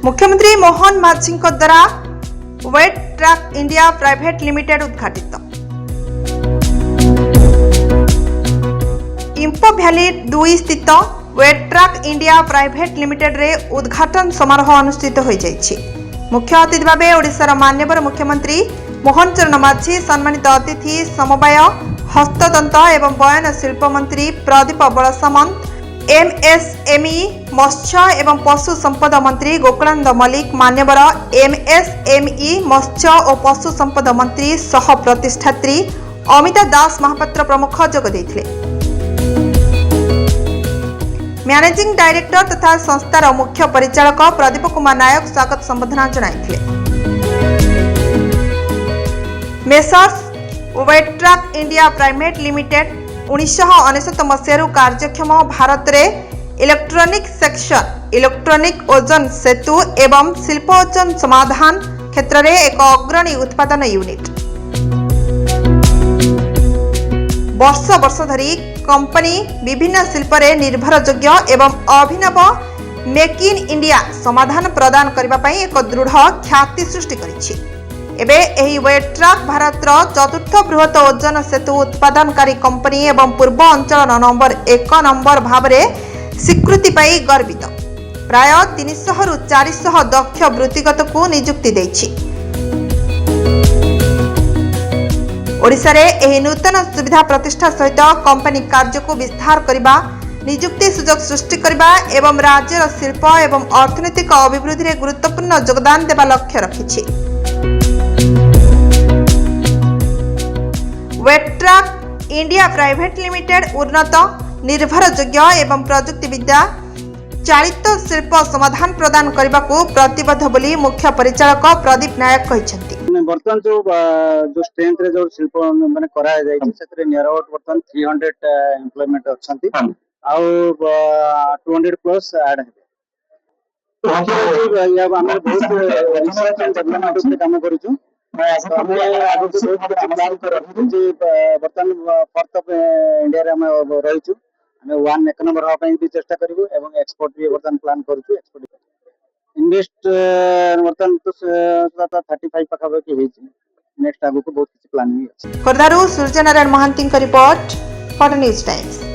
मुख्यमंत्री मोहन माझी द्वारा वेट ट्रक इंडिया प्राइवेट लिमिटेड उद्घाटित। इंपो भैली 2 स्थित वेट ट्रक इंडिया प्राइवेट लिमिटेड रे उद्घाटन समारोह अनुष्ठित हो जाइछि। मुख्य अतिथि भाव ओडिशार माननीय मुख्यमंत्री मोहन चरण माझी, सम्मानित अतिथि समवाय हस्ततंत्र एवं बयन शिल्प मंत्री प्रदीप बड़सामंत, एमएसएमई मत्स्य एवं पशु संपद मंत्री गोकुलानंद मल्लिक, मान्यवर एमएसएमई मत्स्य और पशु संपद मंत्री सह प्रतिष्ठात्री अमिता दास महापात्र प्रमुख जोग देथिले। मैनेजिंग डायरेक्टर तथा संस्थार मुख्य परिचालक प्रदीप कुमार नायक स्वागत संबोधना जणाइथिले। Messrs Wet truck India private Limited 1999 मसीह कार्यक्षम भारत में इलेक्ट्रॉनिक सेक्शन, इलेक्ट्रॉनिक ओजन सेतु एवं शिल्प ओजन समाधान क्षेत्र में एक अग्रणी उत्पादन यूनिट। वर्ष वर्ष धरी कंपनी विभिन्न शिल्प रे निर्भरयोग्य एवं अभिनव मेक इन इंडिया समाधान प्रदान करने एक दृढ़ ख्याति सृष्टि करिछि। एबे एही वेट ट्रक भारत चतुर्थ बृहत ओजन सेतु उत्पादनकारी कंपनी एवं पूर्व अंचल नंबर 1 नंबर भाव में स्वीकृति पाई गर्वित। प्राय 300 रु 400 दक्ष वृत्तिगत को नियुक्ति देछि। ओडिशा रे एही नूतन सुविधा प्रतिष्ठा सहित कंपनी कार्य को विस्तार करबा, नियुक्ति सुजोग सृष्टि करबा एवं राज्यर शिल्प एवं अर्थनैतिक अभिवृद्धि रे गुरुत्वपूर्ण योगदान देबा लक्ष्य रखिछि। Wet truck India private Limited उन्नत निर्भरयोग्य एवं प्रजुक्ति विद्या चालित शिल्प समाधान प्रदान करने को प्रतिबद्ध बोली मुख्य परिचालक प्रदीप नायक कहते। बर्तमान जो स्ट्रेंथ रे जो शिल्प माने करा जाय छै सेतरे नियर अबाउट बर्तमान 300 एम्प्लॉयमेंट अछंती आ 200 प्लस ऐड है। या हम बहुत रिसर्च एंड डेवलपमेंट पे काम करू छु। बर्तमान फोर्थ ऑफ इंडिया रे हम रही छु। हम 1 नंबर हवा पे भी चेष्टा करिवो एवं एक्सपोर्ट भी बर्तमान प्लान करू छु। एक्सपोर्ट इन्वेस्ट बर्तमान तो 35 पाखा के हेछि। नेक्स्ट आगु को बहुत कुछ प्लानिंग अछि। खोर्धारू Suryanarayan Mohanty report, for News times.